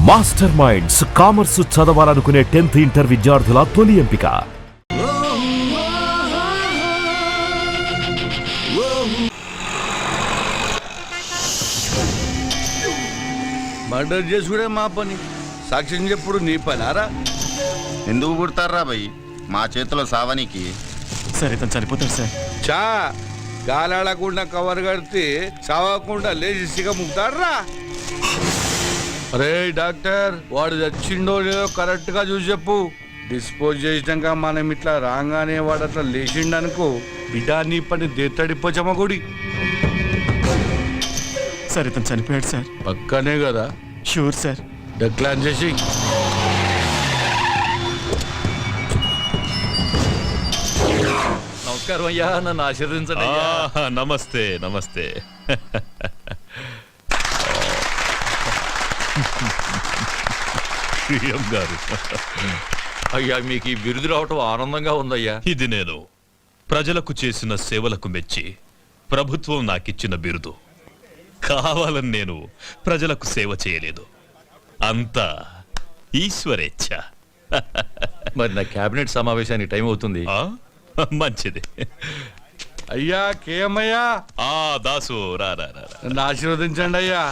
Master minds commerce చదవాలనుకునే 10th inter విద్యార్థుల తొలి ఎంపిక. మర్డర్ చేసుకునే మా పని, సాక్ష్యం చెప్పుడు నీ పని ఆరా. ఎందుకు పుడతారా భయ్ మా చేతిలో సావనికి? సార్ ఇతను చనిపోతాడు సార్. చా గాలాడకుండా కవర్ కడితే చావకుండా లేచి సిగ ముక్తాడరా. అరే డాక్టర్, వాడు చచ్చిండో లేదో కరెక్ట్ గా చూసి చెప్పు. డిస్పోజ్ చేసినాక మనం ఇట్లా రాగానే వాడు అట్లా లేచిండనుకో, బిడ్డ నీ పని దేత్తడిపోచమ్మ గుడి. సార్ ఇతను చనిపోయాడు సార్. పక్కనే కదా? Sure sir. డెక్లాన్ చేసి నమస్కారం అయ్యా, నన్ను ఆశీర్వదించండి. నమస్తే నమస్తే. గారు అయ్యా, మీకు ఈ బిరుదు రావటం ఆనందంగా ఉందయ్యా. ఇది నేను ప్రజలకు చేసిన సేవలకు మెచ్చి ప్రభుత్వం నాకిచ్చిన బిరుదు. కావాలని నేను ప్రజలకు సేవ చేయలేదు, అంతా ఈశ్వరేచ్ఛ. మరి నా కేబినెట్ సమావేశానికి టైం అవుతుంది. మంచిది. అయ్యా కేమయ్యా. దాసు రా రా రా. నన్ను ఆశీర్వదించండి అయ్యా.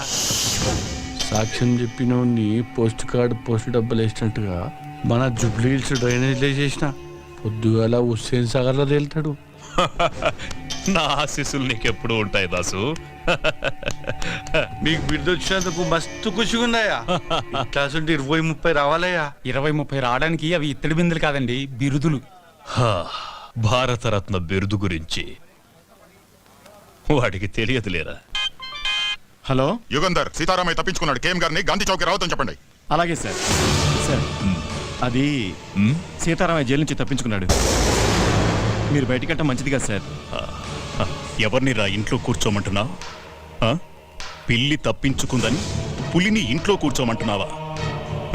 సాక్ష్యం చెప్పిన పోస్ట్ కార్డు పోస్ట్ డబ్బులు వేసినట్టుగా మన జూబ్లీ హిల్స్ డ్రైనేజ్ వేసేసిన పొద్దుగాల హుస్సేన్ సాగర్లో తేలుతాడు. నా ఆశీస్సులు నీకెప్పుడు ఉంటాయి దాసు. మీకు బిడ్డ వచ్చినందుకు మస్తు ఖుషిగా ఉందయ్యా. క్లాసు 20-30 రావాలయ్యా. 20-30 రావడానికి అవి ఇత్తడి బిందులు కాదండి, బిరుదులు. భారతరత్న బిరుదు గురించి వాడికి తెలియదులేరా. హలో యుగంధర్, సీతారామయ్య తప్పించుకున్నాడు. కేఎం గారిని గాంధీ చౌక్ రావద్దని చెప్పండి. అలాగే సార్. సార్ అది సీతారామయ్య జైలు నుంచి తప్పించుకున్నాడు. మీరు బయటకంటే మంచిది కదా సార్. ఎవరిని రా ఇంట్లో కూర్చోమంటున్నా? పిల్లి తప్పించుకుందని పులిని ఇంట్లో కూర్చోమంటున్నావా?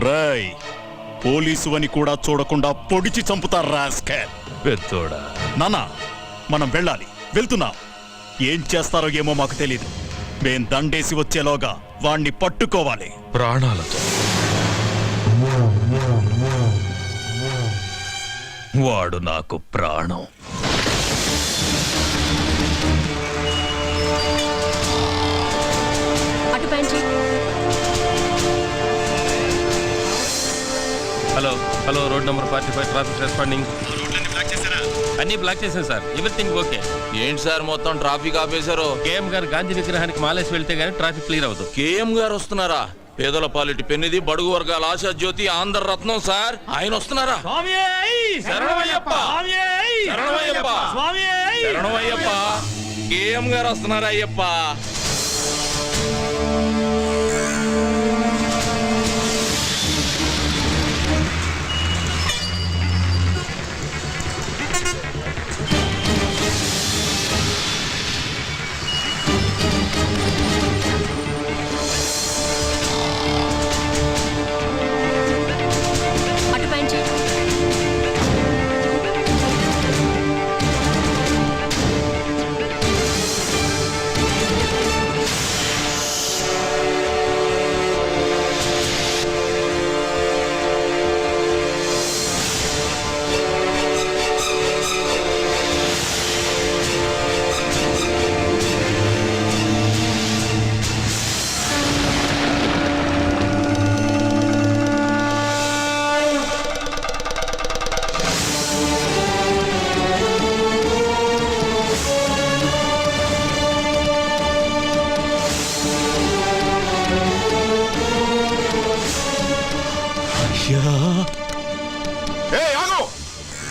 రాయ్, పోలీసు అని కూడా చూడకుండా పొడిచి చంపుతారా పెద్దోడా. నానా, మనం వెళ్ళాలి. వెళ్తున్నా. ఏం చేస్తారో ఏమో మాకు తెలీదు. మేం దండేసి వచ్చేలోగా వాణ్ణి పట్టుకోవాలి ప్రాణాలతో. వాడు నాకు ప్రాణం. Hello hello, road number 45 traffic responding. అన్ని బ్లాక్ చేశాను సార్. Everything okay. ఏంటి సార్ మొత్తం ట్రాఫిక్ ఆపేశారు? కేఎం గారు గాంధీ విగ్రహానికి మాలేసి వెళ్తే గానీ ట్రాఫిక్ క్లియర్ అవుతుంది. కేఎం గారు వస్తున్నారా? పేదల పాలిటి పెన్నిది, బడుగు వర్గాల ఆశా జ్యోతి, ఆంధ్ర రత్నం సార్. ఆయన వస్తున్నారా? శరణమయ్యప్ప, శరణమయ్యప్ప, శరణమయ్యప్ప. కేఎం గారు వస్తున్నారా అయ్యప్ప?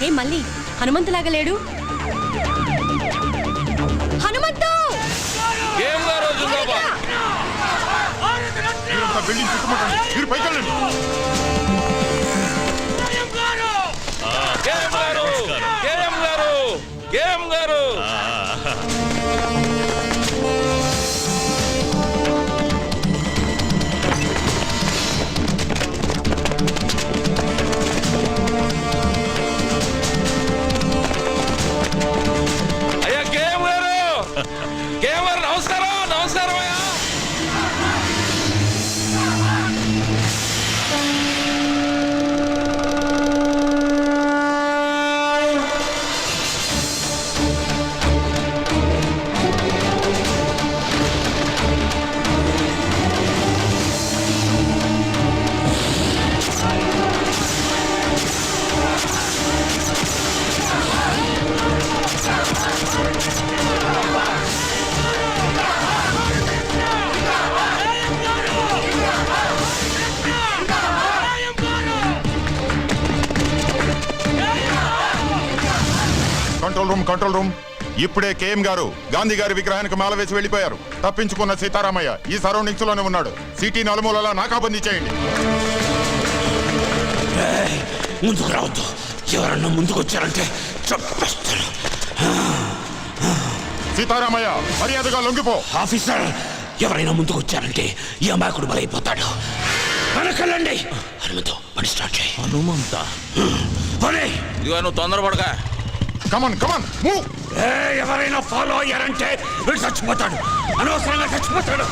ఏ మళ్ళీ హనుమంతులాగా లేడు? హనుమంతు! బిల్డింగ్ చుట్టుముట్టండి. మీరు పైకి వెళ్ళండి. Control room. ఇప్పుడే కేఎం గారు గాంధీ గారి విగ్రహానికి మాల వేసి వెళ్ళిపోయారు. తప్పించుకున్న సీతారామయ్య ఈ సరౌండింగ్స్ లోనే ఉన్నాడు. సిటీ నలుమూలలా నాకాబందీ చేయండి. ముందుకు రావద్దు. ఎవరన్నా ముందుకు వచ్చారంటే చంపేస్తాను. సీతారామయ్య మర్యాదగా లొంగిపో. ఆఫీసర్, ఎవరైనా ముందుకు వచ్చారంటే ఈ అమాయకుడు బలైపోతాడు. వెనకెళ్ళండి. హనుమంతు, పని స్టార్ట్ చేయి. హనుమంత పని. ఇదిగో నువ్వు తొందరపడగా. Come on come on move. ఎవరైనా ఫాలో అయ్యారంటే వీడు చచ్చిపోతాడు. అనవసరంగా చచ్చిపోతాడు.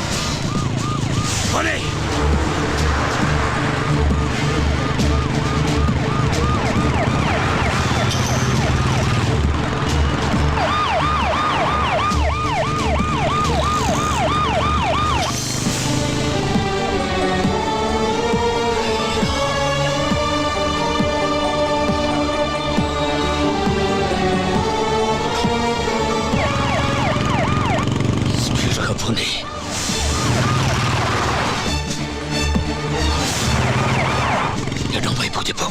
పని. ఎడం వైపు చెప్పు.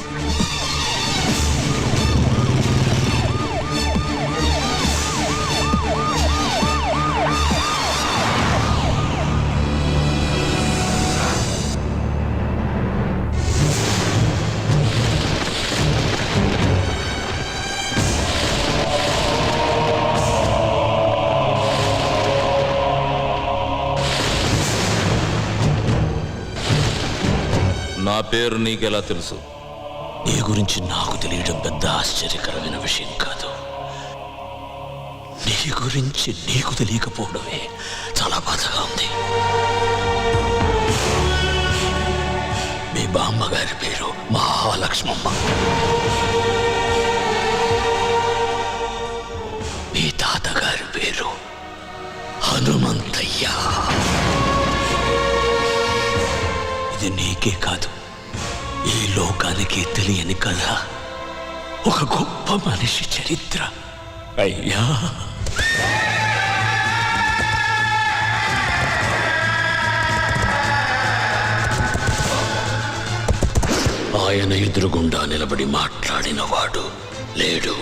నా పేరు నీకెలా తెలుసు? నీ గురించి నాకు తెలియడం పెద్ద ఆశ్చర్యకరమైన విషయం కాదు. నీ గురించి నీకు తెలియకపోవడమే చాలా బాధగా ఉంది. మీ బామ్మగారి పేరు మహాలక్ష్మమ్మ. మీ తాతగారి పేరు హనుమంతయ్య. ఇది నీకే కాదు, ఈ లోకానికి తెలియని కథ. ఒక గొప్ప మనిషి చరిత్ర. అయ్యా, ఆయన ఎదురుగుండా నిలబడి మాట్లాడిన వాడు లేడు.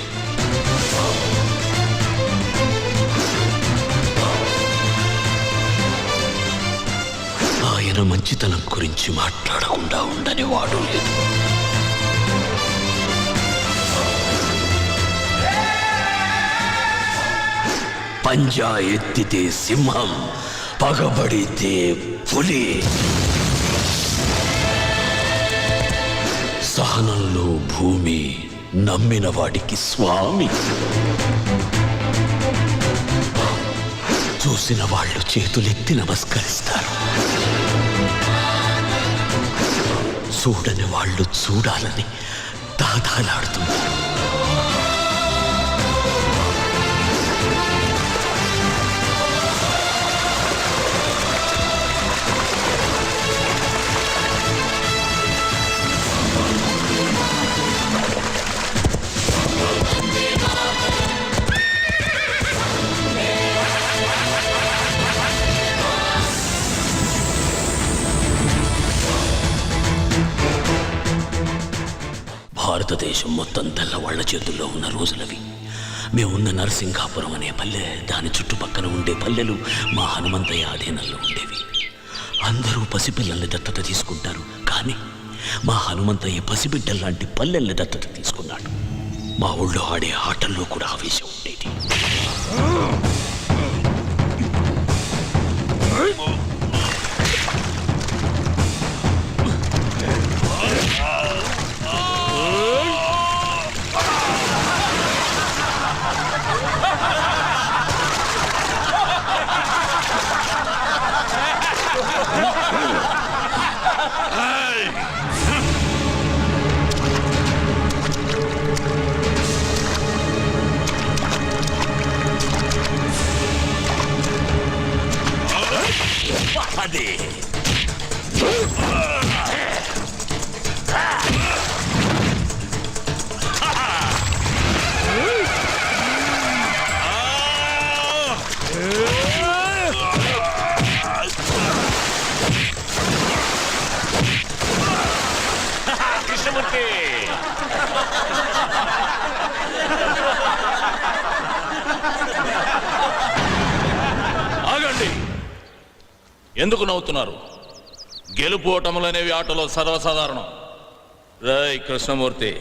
ఆయన మంచితనం గురించి మాట్లాడకుండా ఉండని వాడు లేదు. పంజా ఎత్తితే సింహం, పగబడితే పులి. సహనంలో భూమి, నమ్మిన వాడికి స్వామి. చూసిన వాళ్ళు చేతులెత్తి నమస్కరిస్తారు. చూడని వాళ్ళు చూడాలని దాదాలాడుతున్నారు. భారతదేశం మొత్తం తెల్లవాళ్ల చేతుల్లో ఉన్న రోజులవి. మేమున్న నరసింగాపురం అనే పల్లె, దాని చుట్టుపక్కల ఉండే పల్లెలు మా హనుమంతయ్య ఆధీనంలో ఉండేవి. అందరూ పసిపిల్లల్ని దత్తత తీసుకుంటారు, కానీ మా హనుమంతయ్య పసిబిడ్డల్లాంటి పల్లెల్ని దత్తత తీసుకున్నాడు. మా ఊళ్ళో ఆడే ఆటల్లో కూడా ఆవేశం ఉండేది. అది కృష్ణమూర్తి. ఆగండి. ఎందుకు నవ్వుతున్నారు? గెలుపు ఓటములనేవి ఆటలో సర్వసాధారణం. రేయ్ కృష్ణమూర్తి,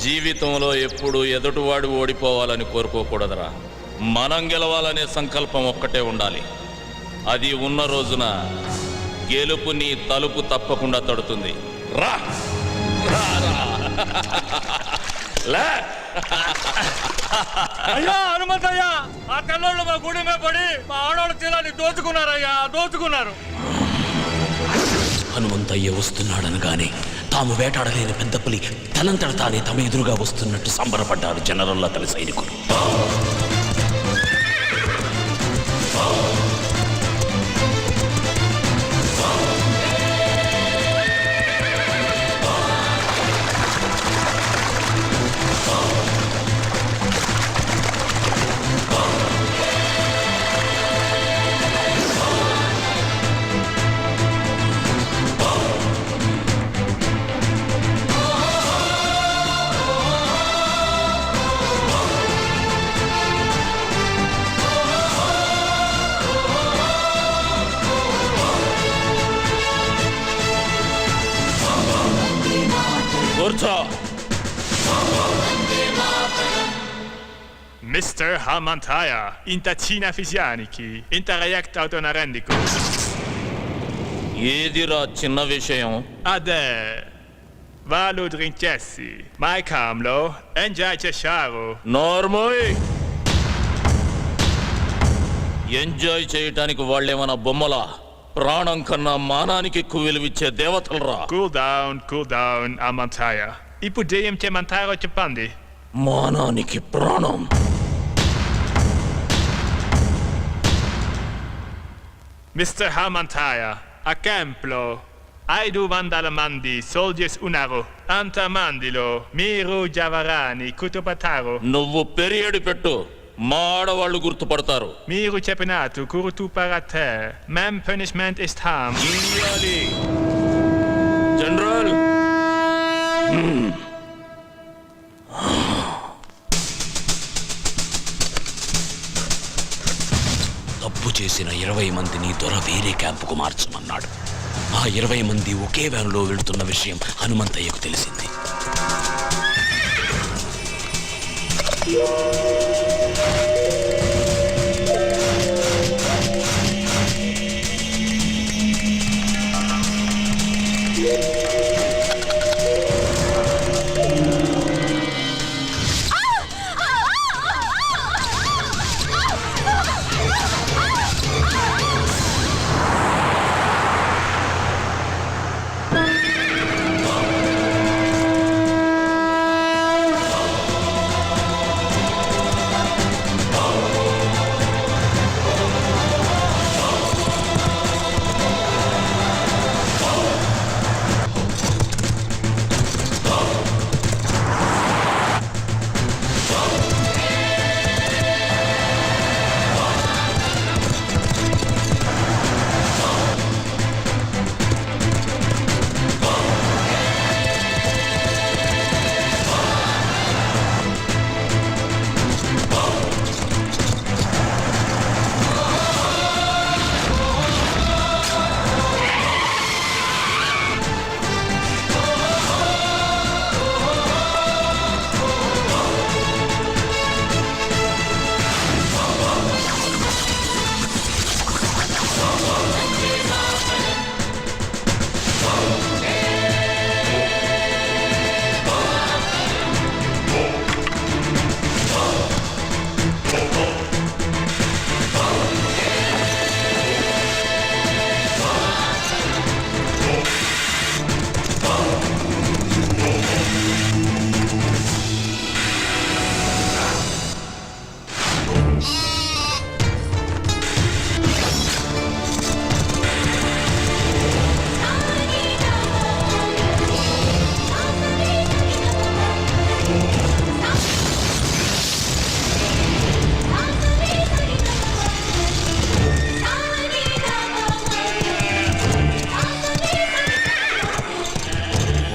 జీవితంలో ఎప్పుడు ఎదుటివాడు ఓడిపోవాలని కోరుకోకూడదురా. మనం గెలవాలనే సంకల్పం ఒక్కటే ఉండాలి. అది ఉన్న రోజున గెలుపు నీ తలుపు తప్పకుండా తడుతుంది. రా రా, రా. లే. అయ్యా హనుమంతయ్యా, ఆ తెల్లోళ్ళు మా గుడి మీద పడి మా ఆడవాళ్ళ తీరాన్ని దోచుకున్నారయ్యా, దోచుకున్నారు. హనుమంతయ్య వస్తున్నాడనగానే తాము వేటాడలేని పెద్ద పులి తనంతట తానే తమ ఎదురుగా వస్తున్నట్టు సంబరపడ్డారు జనరల్ అతని సైనికులు. కూర్చో. Mr. Hamantaya, intacina fisianiki, interrect autonarendico. ఏదిరా చిన్న విషయం? Ade, valu drincessi, mai camlo, enjai cesciaro. నోర్మోయ్. ఎంజాయ్ చేయటానికి వాళ్ళేమన్నా బొమ్మలా? ప్రాణం కన్నా మానానికి ఎక్కువ విలువిచ్చే దేవతలరా. Cool down, Hamantaya. Ipu diem te mantaro cepandi. మానానికి ప్రాణం. Mr. Hamantaya, a templo. Aidu vandalamandi, soldiers unaro, antamandilo, miru javarani, kutupataro. నువ్వు పెరియడి పెట్టు, మా ఆడవాళ్ళు గుర్తుపడతారు. Miru cepinatu, kurutu parate, mem punishment ist ham. ఇయ్యాలి. జనరల్. తప్పు చేసిన 20 మందిని దొర వేరే క్యాంపుకు మార్చమన్నాడు. ఆ 20 మంది ఒకే వ్యాన్లో వెళ్తున్న విషయం హనుమంతయ్యకు తెలిసింది.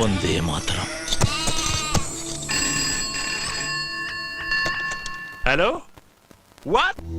వందే మాతరం. Hello? వాట్